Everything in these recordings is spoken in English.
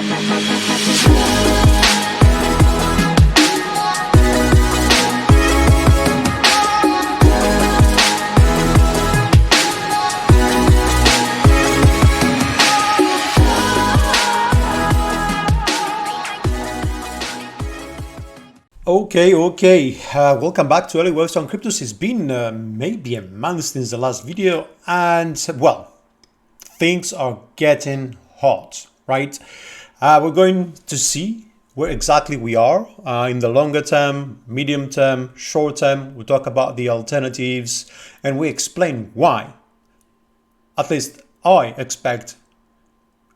Okay. Welcome back to Elliott Waves on Cryptos. It's been maybe a month since the last video, and well, things are getting hot, right? We're going to see where exactly we are in the longer term, medium term, short term. We'll talk about the alternatives, and we explain why, at least I expect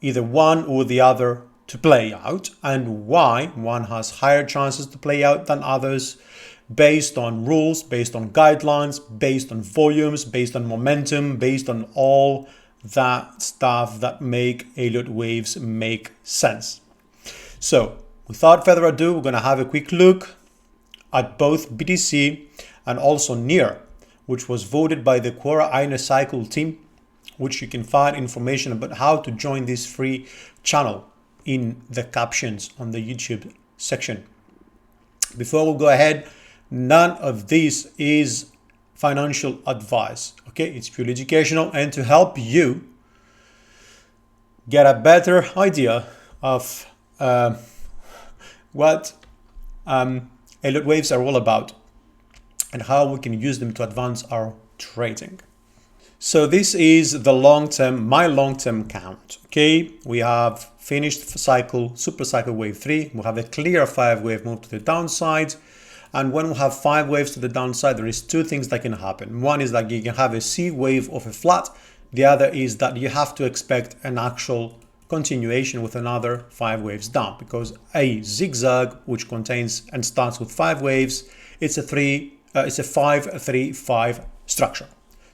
either one or the other to play out, and why one has higher chances to play out than others based on rules, based on guidelines, based on volumes, based on momentum, based on all that stuff that make Elliott waves make sense. So without further ado, we're going to have a quick look at both BTC and also NEAR, which was voted by the Quora Inner Cycle team, which you can find information about how to join this free channel in the captions on the YouTube section. Before we go ahead, none of this is financial advice, okay? It's purely educational and to help you get a better idea of what Elliott waves are all about and how we can use them to advance our trading. So this is the long-term, my long-term count, okay? We have finished cycle, super cycle wave 3. We have a clear 5-wave move to the downside. And when we have 5 waves to the downside, there is 2 things that can happen. One is that you can have a C wave of a flat. The other is that you have to expect an actual continuation with another 5 waves down, because a zigzag, which contains and starts with 5 waves, it's a 5-3-5 structure.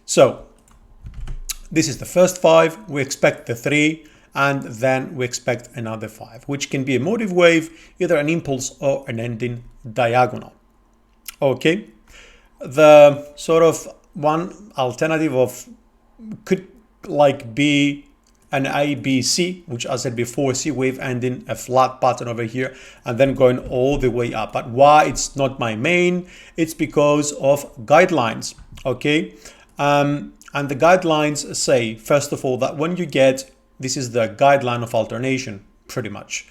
So this is the first 5, we expect the 3, and then we expect another 5, which can be a motive wave, either an impulse or an ending diagonal. Okay, the sort of one alternative of could like be an ABC, which I said before, C wave ending a flat pattern over here and then going all the way up. But why it's not my main, it's because of guidelines, okay? And the guidelines say, first of all, that when you get, this is the guideline of alternation, pretty much.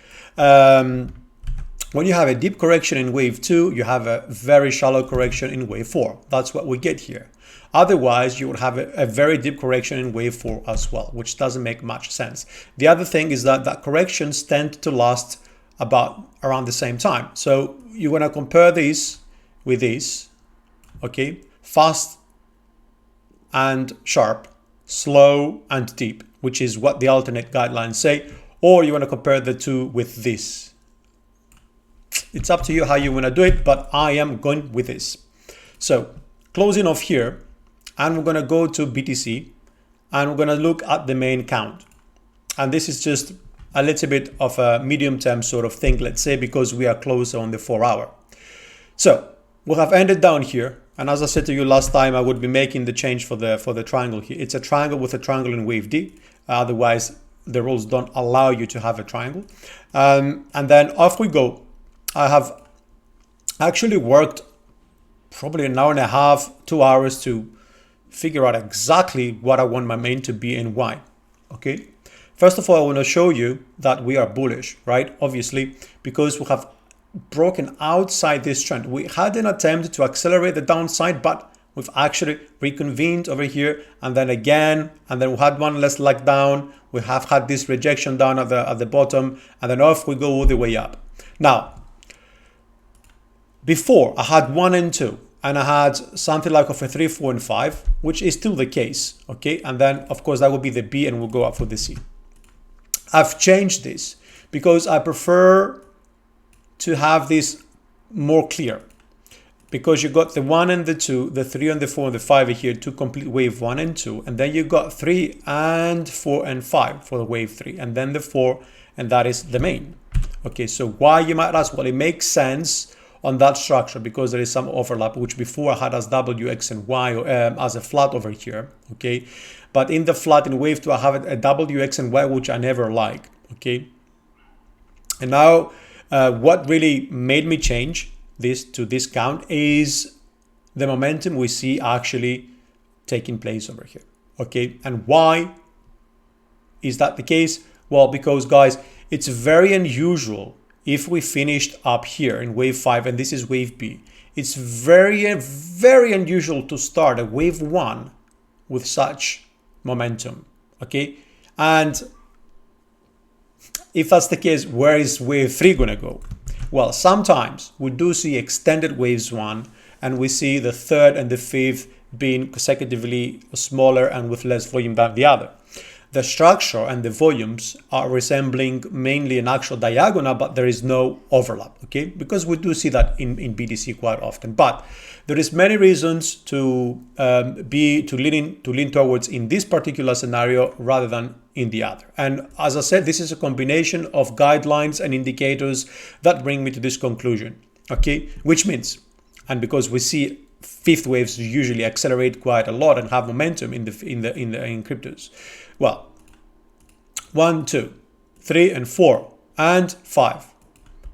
When you have a deep correction in wave 2, you have a very shallow correction in wave 4. That's what we get here. Otherwise, you would have a very deep correction in wave 4 as well, which doesn't make much sense. The other thing is that corrections tend to last about around the same time. So you want to compare this with this, okay? Fast and sharp, slow and deep, which is what the alternate guidelines say, or you want to compare the two with this. It's up to you how you want to do it, but I am going with this. So closing off here, and we're going to go to BTC, and we're going to look at the main count. And this is just a little bit of a medium term sort of thing, let's say, because we are closer on the 4 hour. So we have ended down here. And as I said to you last time, I would be making the change for the triangle here. It's a triangle with a triangle in wave D. Otherwise, the rules don't allow you to have a triangle. And then off we go. I have actually worked probably an hour and a half, 2 hours to figure out exactly what I want my main to be and why. Okay. First of all, I want to show you that we are bullish, right? Obviously, because we have broken outside this trend. We had an attempt to accelerate the downside, but we've actually reconvened over here, and then again, and then we had one less leg down. We have had this rejection down at the bottom, and then off we go all the way up. Now, before I had 1 and 2, and I had something like of a 3, 4, and 5, which is still the case, okay? And then of course that would be the B, and we'll go up for the C. I've changed this because I prefer to have this more clear, because you got the 1 and the 2, the 3 and the 4 and the 5 here to complete wave 1 and 2, and then you got 3 and 4 and 5 for the wave 3, and then the 4, and that is the main. Okay, so why, you might ask? Well, it makes sense on that structure because there is some overlap, which before I had as W, X, and Y as a flat over here, okay? But in the flat in wave 2, I have a W, X, and Y, which I never like, okay? And now what really made me change this to discount is the momentum we see actually taking place over here. Okay, and why is that the case? Well, because guys, it's very unusual if we finished up here in wave 5 and this is wave B. It's very unusual to start a wave 1 with such momentum. Okay, and if that's the case, where is wave 3 gonna go? Well, sometimes we do see extended waves 1 and we see the 3rd and the 5th being consecutively smaller and with less volume than the other. The structure and the volumes are resembling mainly an actual diagonal, but there is no overlap, okay? Because we do see that in BTC quite often. But there is many reasons to lean towards in this particular scenario rather than in the other. And as I said, this is a combination of guidelines and indicators that bring me to this conclusion, okay? Which means, and because we see fifth waves usually accelerate quite a lot and have momentum in cryptos. Well, 1, 2, 3, and 4, and 5.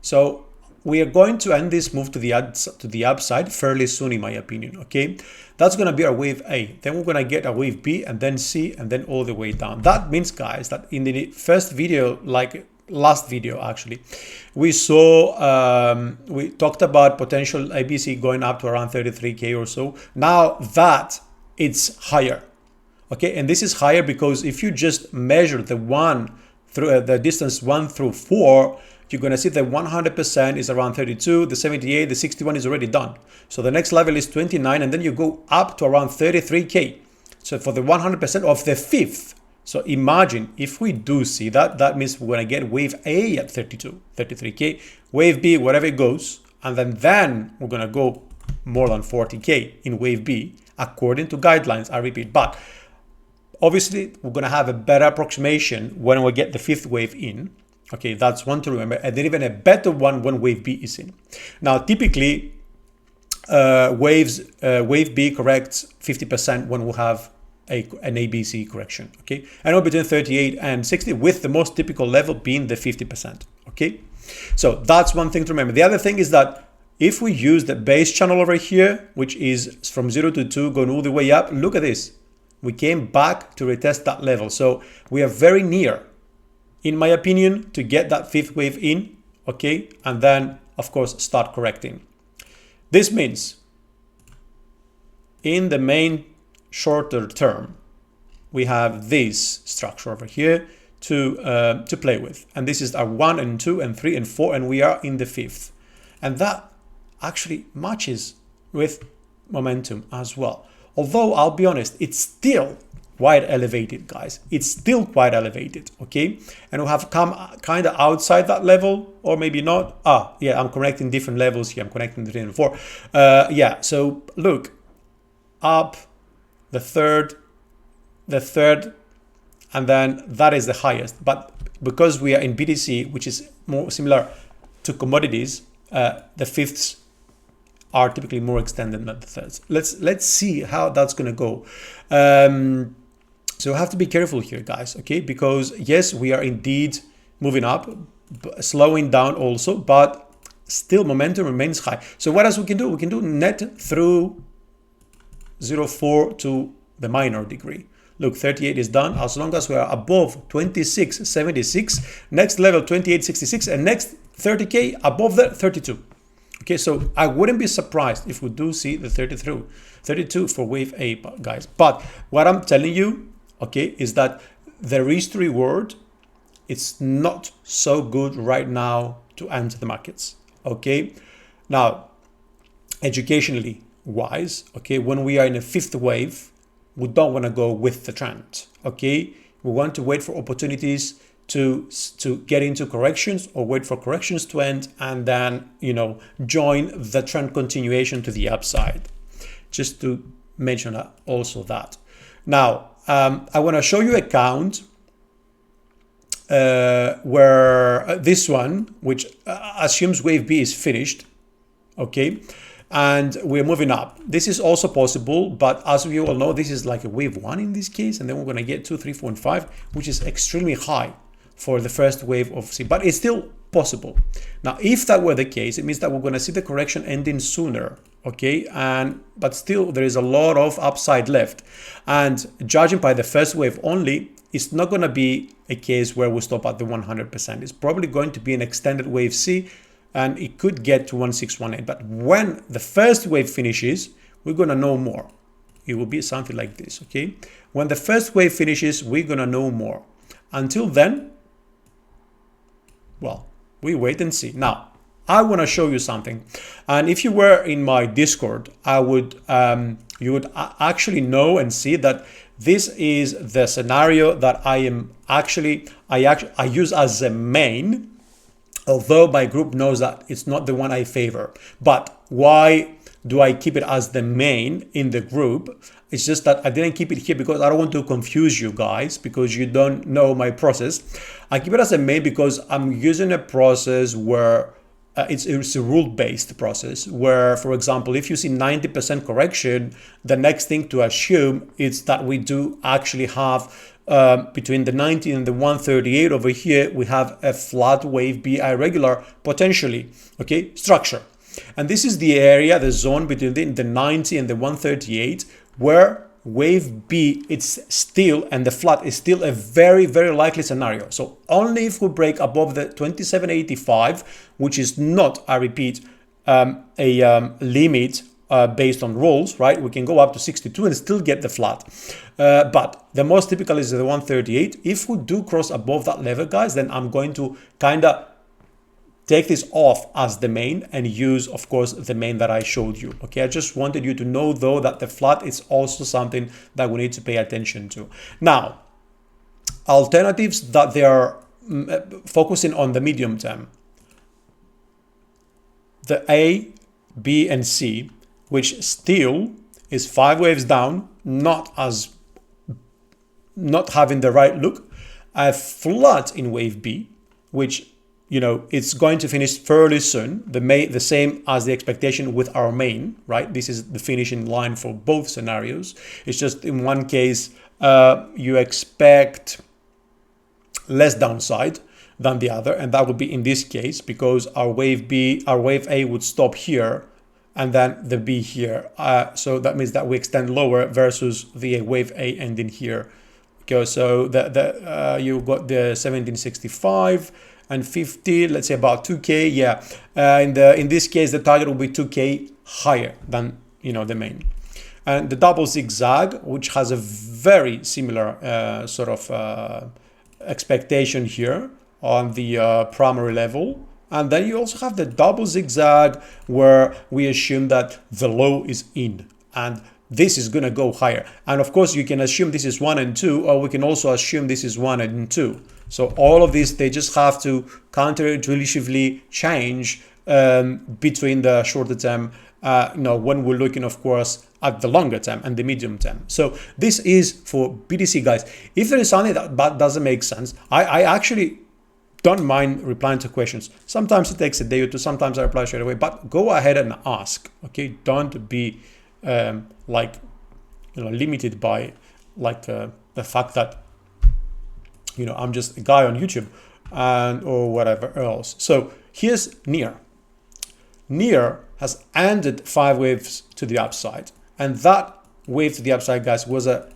So we are going to end this move to the upside fairly soon, in my opinion. Okay, that's going to be our wave A. Then we're going to get a wave B, and then C, and then all the way down. That means, guys, that in the first video, like last video actually, we saw we talked about potential ABC going up to around 33k or so. Now that it's higher. Okay, and this is higher because if you just measure the the distance 1 through 4, you're going to see that 100% is around 32, the 78, the 61 is already done. So the next level is 29, and then you go up to around 33k. So for the 100% of the fifth. So imagine if we do see that, that means we're going to get wave A at 32, 33k, wave B, wherever it goes, and then we're going to go more than 40k in wave B, according to guidelines, I repeat. But obviously, we're going to have a better approximation when we get the fifth wave in. Okay, that's one to remember. And then even a better one when wave B is in. Now, typically, wave B corrects 50% when we have an ABC correction. Okay, I know between 38 and 60, with the most typical level being the 50%. Okay, so that's one thing to remember. The other thing is that if we use the base channel over here, which is from 0 to 2 going all the way up, look at this. We came back to retest that level. So we are very near, in my opinion, to get that fifth wave in, okay? And then, of course, start correcting. This means in the main shorter term, we have this structure over here to play with. And this is our 1 and 2 and 3 and 4, and we are in the fifth. And that actually matches with momentum as well. Although I'll be honest, it's still quite elevated, guys. It's still quite elevated, okay? And we have come kind of outside that level, or maybe not. Yeah, I'm connecting different levels here. I'm connecting the 3 and 4. Yeah, so look, up, the third, and then that is the highest. But because we are in BTC, which is more similar to commodities, the fifths are typically more extended than the thirds. Let's see how that's going to go. So I have to be careful here, guys, okay? Because yes, we are indeed moving up, slowing down also, but still momentum remains high. So what else we can do? We can do net through 0.4 to the minor degree. Look, 38 is done. As long as we are above 26.76, next level 28.66, and next 30k above that 32. Okay, so I wouldn't be surprised if we do see the 32 for wave A, guys. But what I'm telling you, okay, is that the risk to reward, it's not so good right now to enter the markets. Okay, now educationally wise, okay, when we are in a fifth wave, we don't want to go with the trend. Okay, we want to wait for opportunities to get into corrections, or wait for corrections to end, and then, you know, join the trend continuation to the upside. Just to mention also that. Now, I want to show you a count where this one, which assumes wave B is finished, okay, and we're moving up. This is also possible, but as we all know, this is like a wave 1 in this case, and then we're going to get 2, 3, 4, and 5, which is extremely high for the first wave of C, but it's still possible. Now, if that were the case, it means that we're going to see the correction ending sooner, okay? But still, there is a lot of upside left. And judging by the first wave only, it's not going to be a case where we stop at the 100%. It's probably going to be an extended wave C, and it could get to 1618. But when the first wave finishes, we're going to know more. It will be something like this, okay? When the first wave finishes, we're going to know more. Until then, well, we wait and see. Now, I want to show you something. And if you were in my Discord, you would actually know and see that this is the scenario that I use as a main, although my group knows that it's not the one I favor. But why do I keep it as the main in the group? It's just that I didn't keep it here because I don't want to confuse you guys, because you don't know my process. I keep it as a main because I'm using a process where it's a rule-based process where, for example, if you see 90% correction, the next thing to assume is that we do actually have between the 90 and the 138 over here, we have a flat wave B irregular potentially, okay, structure. And this is the area, the zone between the 90 and the 138, where wave B, it's still, and the flat is still a very, very likely scenario. So only if we break above the 2785, which is not, I repeat, a limit based on rules, right? We can go up to 62 and still get the flat. But the most typical is the 138. If we do cross above that level, guys, then I'm going to kind of take this off as the main and use, of course, the main that I showed you. Okay, I just wanted you to know, though, that the flat is also something that we need to pay attention to. Now, alternatives that they are focusing on the medium term. The A, B, and C, which still is 5 waves down, not having the right look. A flat in wave B, which, you know, it's going to finish fairly soon. The same as the expectation with our main, right? This is the finishing line for both scenarios. It's just in one case, you expect less downside than the other. And that would be in this case, because our wave A would stop here and then the B here. So that means that we extend lower versus the wave A ending here. Okay, so you got the 1765 and 50, let's say about 2K. Yeah, in this case, the target will be 2K higher than, you know, the main. And the double zigzag, which has a very similar sort of expectation here on the primary level. And then you also have the double zigzag where we assume that the low is in and this is going to go higher. And of course, you can assume this is 1 and 2, or we can also assume this is 1 and 2. So all of these, they just have to counterintuitively change between the shorter term, you know, when we're looking, of course, at the longer term and the medium term. So this is for BTC, guys. If there is something that doesn't make sense, I actually don't mind replying to questions. Sometimes it takes a day or two, sometimes I reply straight away, but go ahead and ask, okay? Don't be like, you know, limited by like the fact that, you know, I'm just a guy on YouTube and or whatever else. So here's NEAR. NEAR has ended 5 waves to the upside, and that wave to the upside, guys, was a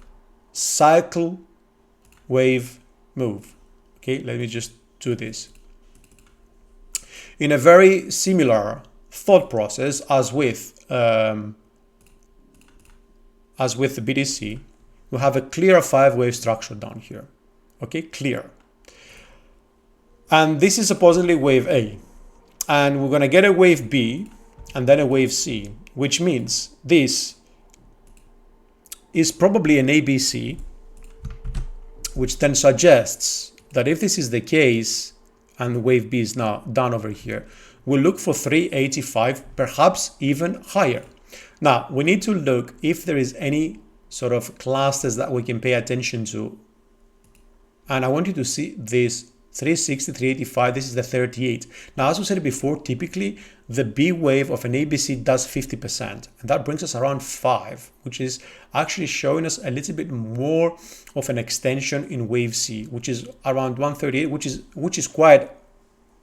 cycle wave move. Okay, let me just do this in a very similar thought process as with the BTC. We have a clear 5-wave structure down here. Okay, clear. And this is supposedly wave A. And we're going to get a wave B and then a wave C, which means this is probably an ABC, which then suggests that if this is the case and wave B is now down over here, we'll look for 385, perhaps even higher. Now, we need to look if there is any sort of clusters that we can pay attention to. And I want you to see this 360, 385, this is the 38. Now, as we said before, typically the B wave of an ABC does 50%, and that brings us around 5, which is actually showing us a little bit more of an extension in wave C, which is around 138, which is quite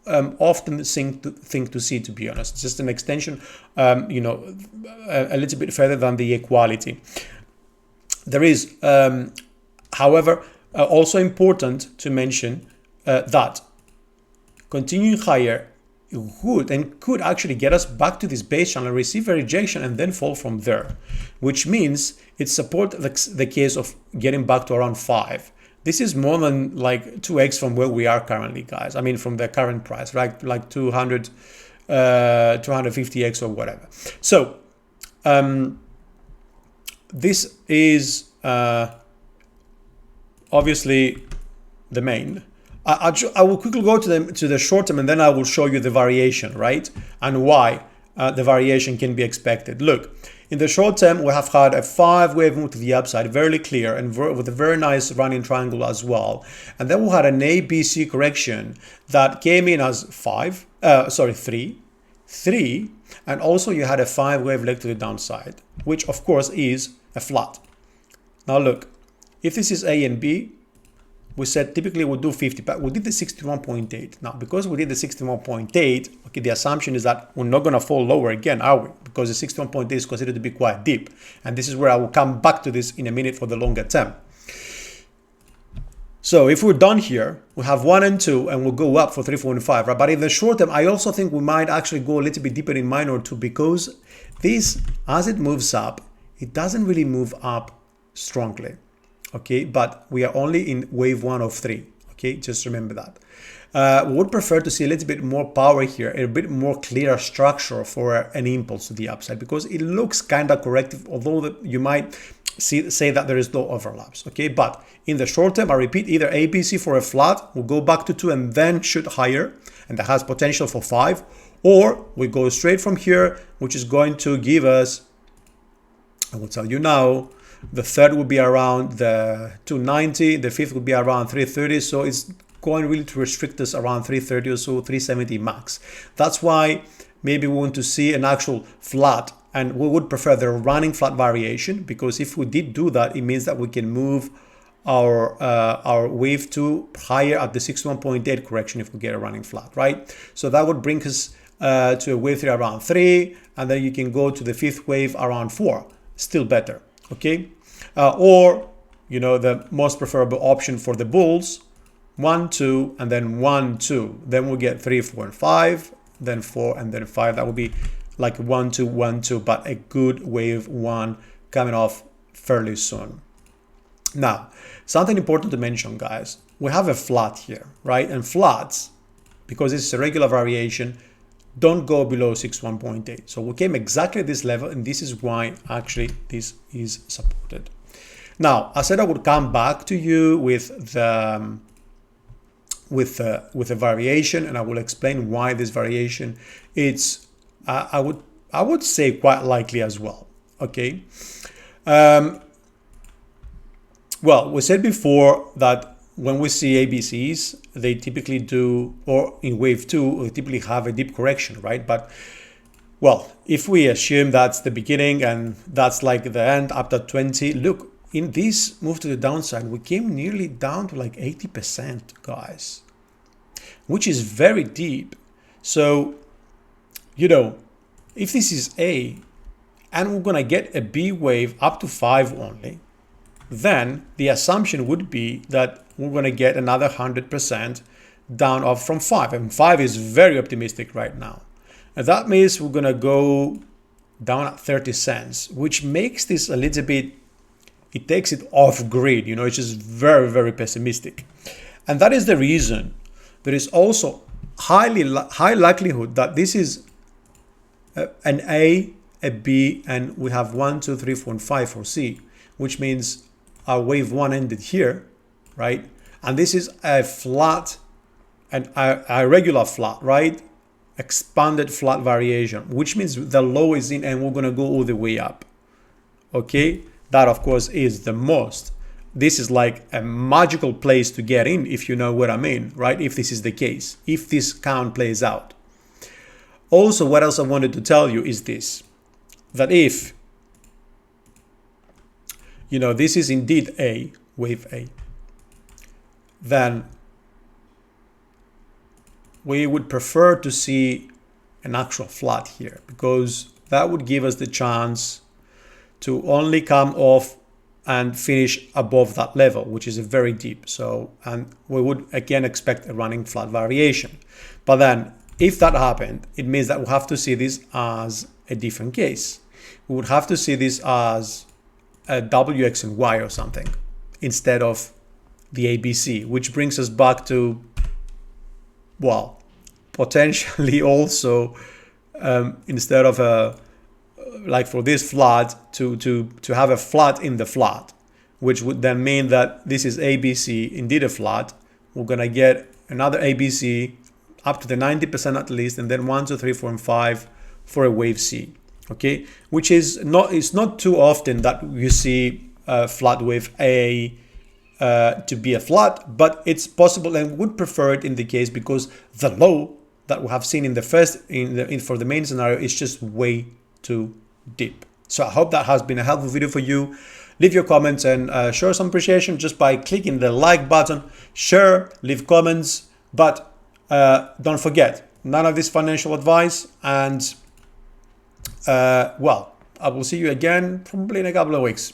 often thing to see, to be honest. It's just an extension, you know, a little bit further than the equality. There is, however, also important to mention that continuing higher could actually get us back to this base channel, receive a rejection, and then fall from there, which means it supports the case of getting back to around 5. This is more than like 2x from where we are currently, guys. I mean, from the current price, right? Like 250x or whatever. So this is obviously the main. I will quickly go to the short term, and then I will show you the variation, right? And why the variation can be expected. Look, in the short term, we have had a 5-wave move to the upside, very clear, and with a very nice running triangle as well. And then we had an ABC correction that came in as 3, and also you had a 5-wave leg to the downside, which of course is a flat. Now look, if this is A and B, we said typically we'll do 50, but we did the 61.8. Now, because we did the 61.8, okay, the assumption is that we're not going to fall lower again, are we? Because the 61.8 is considered to be quite deep. And this is where I will come back to this in a minute for the longer term. So if we're done here, we have 1 and 2, and we'll go up for 3, 4, and 5, right? But in the short term, I also think we might actually go a little bit deeper in minor 2, because this, as it moves up, it doesn't really move up strongly. Okay, but we are only in wave 1 of 3. Okay, just remember that. We would prefer to see a little bit more power here, a bit more clear structure for an impulse to the upside, because it looks kind of corrective, although you might say that there is no overlaps. Okay, but in the short term, I repeat, either ABC for a flat, we'll go back to 2 and then shoot higher, and that has potential for 5, or we go straight from here, which is going to give us, I will tell you now, the third will be around the 290, the fifth will be around 330, so it's going really to restrict us around 330 or so, 370 max. That's why maybe we want to see an actual flat, and we would prefer the running flat variation, because if we did do that, it means that we can move our wave 2 higher at the 61.8 correction if we get a running flat, right? So that would bring us to a wave 3 around 3, and then you can go to the fifth wave around 4, still better. Okay, or you know, the most preferable option for the bulls, 1, 2, and then 1, 2. Then we'll get 3, 4, and 5, then 4, and then 5. That would be like 1, 2, 1, 2, but a good wave 1 coming off fairly soon. Now, something important to mention, guys. We have a flat here, right? And flats, because it's a regular variation, don't go below 61.8. So we came exactly at this level, and this is why actually this is supported. Now, I said I would come back to you with the variation, and I will explain why this variation it's I would say quite likely as well. Okay. Well, we said before that when we see ABCs, they typically do, or in wave 2, we typically have a deep correction, right? But, well, if we assume that's the beginning and that's like the end after 20, look, in this move to the downside, we came nearly down to like 80%, guys, which is very deep. So, you know, if this is A and we're going to get a B wave up to 5 only, then the assumption would be that we're going to get another 100% down off from 5. And 5 is very optimistic right now. And that means we're going to go down at 30 cents, which makes this a little bit, it takes it off grid, you know, it's just very, very pessimistic. And that is the reason there is also high likelihood that this is an A, a B, and we have 1, 2, 3, 4, and 5 for C, which means our wave 1 ended here, right? And this is a flat, and a regular flat, right? Expanded flat variation, which means the low is in and we're going to go all the way up. Okay, that of course is the most. This is like a magical place to get in, if you know what I mean, right? If this is the case, if this count plays out. Also, what else I wanted to tell you is this, that if, you know, this is indeed A, wave A, then we would prefer to see an actual flat here, because that would give us the chance to only come off and finish above that level, which is very deep. So, and we would again expect a running flat variation. But then if that happened, it means that we'll have to see this as a different case. We would have to see this as a WX and Y or something instead of the ABC, which brings us back to, well, potentially also instead of a, like for this flat, to have a flat in the flat, which would then mean that this is ABC, indeed a flat. We're gonna get another ABC up to the 90% at least, and then 1, 2, 3, 4, and 5 for a wave C. Okay, which is not, it's not too often that you see a flat wave A to be a flat, but it's possible, and would prefer it in the case because the low that we have seen in the first for the main scenario is just way too deep. So I hope that has been a helpful video for you. Leave your comments and show some appreciation just by clicking the like button. Share, leave comments, but don't forget, none of this financial advice, and well, I will see you again probably in a couple of weeks.